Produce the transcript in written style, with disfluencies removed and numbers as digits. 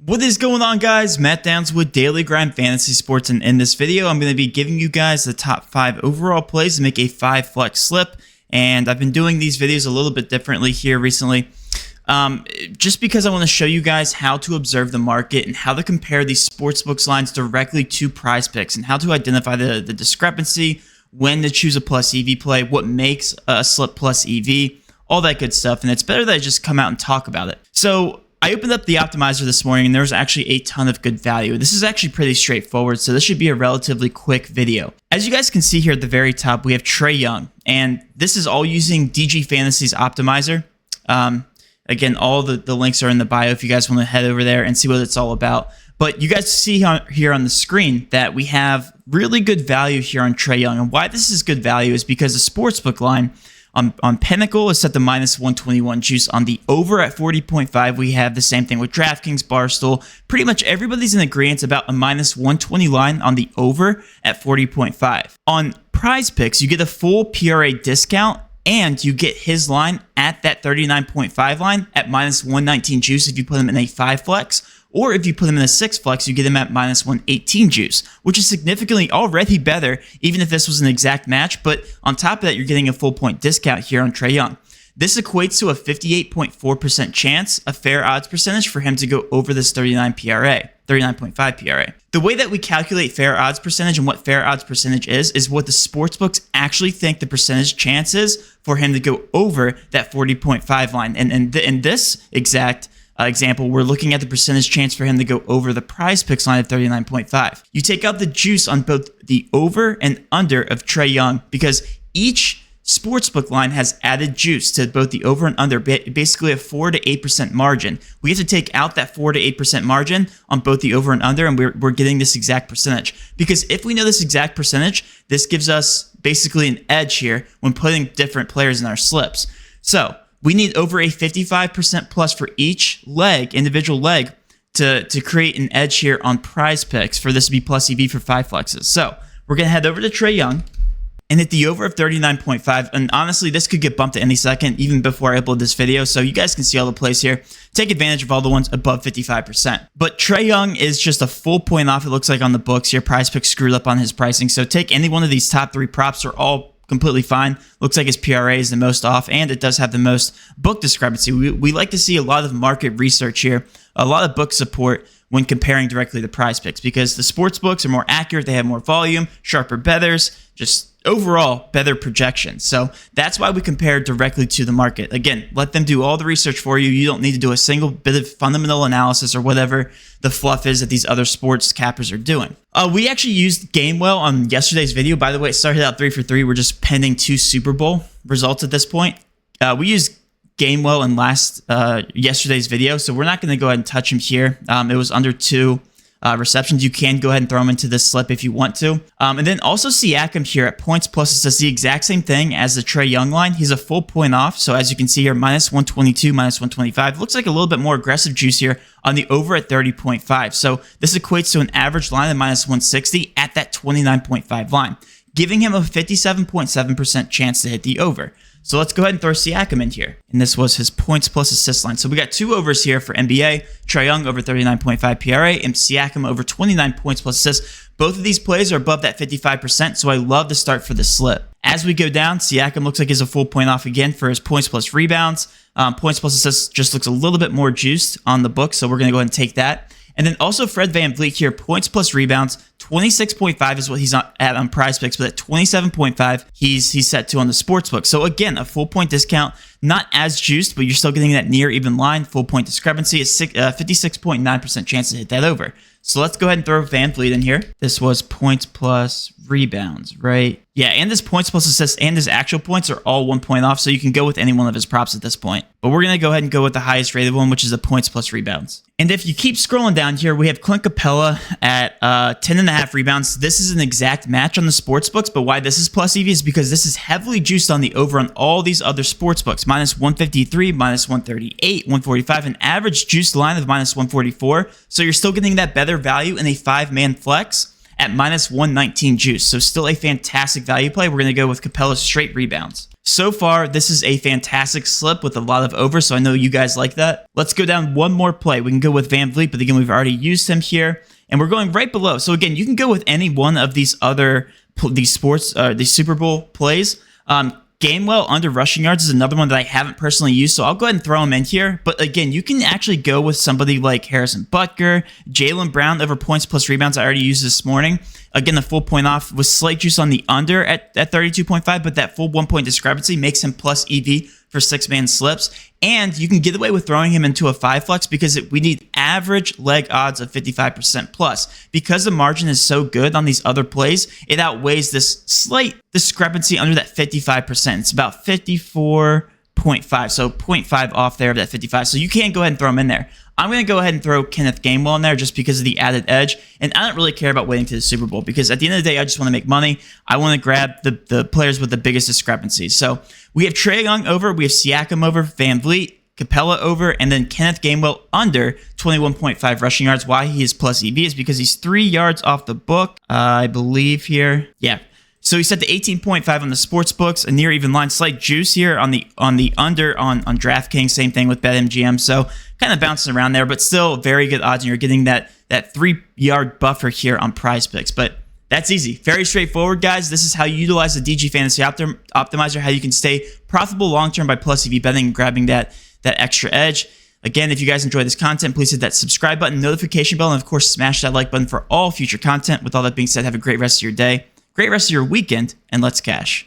What is going on, guys? Matt Downs with Daily Grind Fantasy Sports, and in this video I'm going to be giving you guys the top 5 overall plays to make a 5 flex slip. And I've been doing these videos a little bit differently here recently, just because I want to show you guys how to observe the market and how to compare these sportsbooks lines directly to Prizepicks and how to identify the discrepancy, when to choose a plus EV play, what makes a slip plus EV, all that good stuff. And it's better that I just come out and talk about it. So I opened up the optimizer this morning and there was actually a ton of good value. This is actually pretty straightforward, so this should be a relatively quick video. As you guys can see here at the very top, we have Trae Young, and this is all using DG Fantasy's optimizer. Again, all the links are in the bio if you guys want to head over there and see what it's all about. But you guys see here on the screen that we have really good value here on Trae Young. And why this is good value is because the sportsbook line on Pinnacle is set to minus 121 juice. On the over at 40.5, we have the same thing with DraftKings, Barstool. Pretty much everybody's in agreement about a minus 120 line on the over at 40.5. On Prizepicks, you get a full PRA discount, and you get his line at that 39.5 line at minus 119 juice if you put him in a 5 flex. Or if you put him in a 6 flex, you get him at minus 118 juice, which is significantly already better, even if this was an exact match. But on top of that, you're getting a full point discount here on Trae Young. This equates to a 58.4% chance, a fair odds percentage for him to go over this 39.5 PRA. The way that we calculate fair odds percentage and what fair odds percentage is what the sportsbooks actually think the percentage chance is for him to go over that 40.5 line. And in this exact example, we're looking at the percentage chance for him to go over the Prizepicks line at 39.5. You take out the juice on both the over and under of Trae Young because each sportsbook line has added juice to both the over and under, basically a 4 to 8% margin. We have to take out that 4 to 8% margin on both the over and under, and we're getting this exact percentage. Because if we know this exact percentage, this gives us basically an edge here when putting different players in our slips. So we need over a 55% plus for each leg, individual leg, to create an edge here on Prizepicks for this to be plus EV for 5 flexes. So we're going to head over to Trae Young and hit the over of 39.5. And honestly, this could get bumped at any second, even before I upload this video. So you guys can see all the plays here. Take advantage of all the ones above 55%. But Trae Young is just a full point off, it looks like, on the books here. Prizepicks screwed up on his pricing. So take any one of these top 3 props. They're all completely fine. Looks like his PRA is the most off, and it does have the most book discrepancy. We like to see a lot of market research here, a lot of book support when comparing directly to Prizepicks, because the sports books are more accurate, they have more volume, sharper bettors, just overall better projections. So that's why we compare directly to the market. Again, let them do all the research for you. You don't need to do a single bit of fundamental analysis or whatever the fluff is that these other sports cappers are doing. We actually used Gamewell on yesterday's video. By the way, it started out 3 for 3. We're just pending 2 Super Bowl results at this point. We used Gamewell in yesterday's video, so we're not going to go ahead and touch him here. It was under 2 receptions. You can go ahead and throw him into this slip if you want to. And then also Siakam here at points plus. It does the exact same thing as the Trae Young line. He's a full point off. So as you can see here, minus 122, minus 125. Looks like a little bit more aggressive juice here on the over at 30.5. So this equates to an average line of minus 160 at that 29.5 line, giving him a 57.7% chance to hit the over. So let's go ahead and throw Siakam in here. And this was his points plus assist line. So we got 2 overs here for NBA. Trae Young over 39.5 PRA and Siakam over 29 points plus assists. Both of these plays are above that 55%, so I love the start for the slip. As we go down, Siakam looks like he's a full point off again for his points plus rebounds. Points plus assists just looks a little bit more juiced on the book, so we're going to go ahead and take that. And then also Fred VanVleet here, points plus rebounds, 26.5 is what he's at on Prizepicks, but at 27.5, he's set to on the sportsbook. So again, a full point discount, not as juiced, but you're still getting that near even line. Full point discrepancy is 56.9% chance to hit that over. So let's go ahead and throw VanVleet in here. This was points plus rebounds, right? Yeah, and his points plus assists and his actual points are all 1 point off, so you can go with any one of his props at this point. But we're going to go ahead and go with the highest rated one, which is the points plus rebounds. And if you keep scrolling down here, we have Clint Capella at 10.5 rebounds. This is an exact match on the sports books, but why this is plus EV is because this is heavily juiced on the over on all these other sports books. Minus 153, minus 138, 145, an average juiced line of minus 144. So you're still getting that better value in a 5-man flex at minus 119 juice. So still a fantastic value play. We're going to go with Capella's straight rebounds. So far, this is a fantastic slip with a lot of over, so I know you guys like that. Let's go down one more play. We can go with Van Vliet, but again, we've already used him here. And we're going right below. So again, you can go with any one of these other, these Super Bowl plays. Gainwell under rushing yards is another one that I haven't personally used, so I'll go ahead and throw him in here. But again, you can actually go with somebody like Harrison Butker, Jaylen Brown over points plus rebounds I already used this morning. Again, the full point off with slight juice on the under at 32.5, but that full 1 point discrepancy makes him plus EV for 6-man slips. And you can get away with throwing him into a 5 flex because we need average leg odds of 55% plus. Because the margin is so good on these other plays, it outweighs this slight discrepancy under that 55%. It's about 54.5, so 0.5 off there of that 55. So you can go ahead and throw him in there. I'm going to go ahead and throw Kenneth Gainwell in there just because of the added edge. And I don't really care about waiting to the Super Bowl because at the end of the day, I just want to make money. I want to grab the players with the biggest discrepancies. So we have Trae Young over, we have Siakam over, Van Vliet, Capella over, and then Kenneth Gainwell under 21.5 rushing yards. Why he is plus EV is because he's 3 yards off the book, I believe here. Yeah. So he set to 18.5 on the sports books, a near even line, slight juice here on the under on DraftKings. Same thing with BetMGM. So kind of bouncing around there, but still very good odds, and you're getting that 3-yard buffer here on Prizepicks. But that's easy, very straightforward, guys. This is how you utilize the DG Fantasy Optimizer, how you can stay profitable long term by plus EV betting and grabbing that extra edge. Again, if you guys enjoy this content, please hit that subscribe button, notification bell, and of course, smash that like button for all future content. With all that being said, have a great rest of your day. Great rest of your weekend, and let's cash.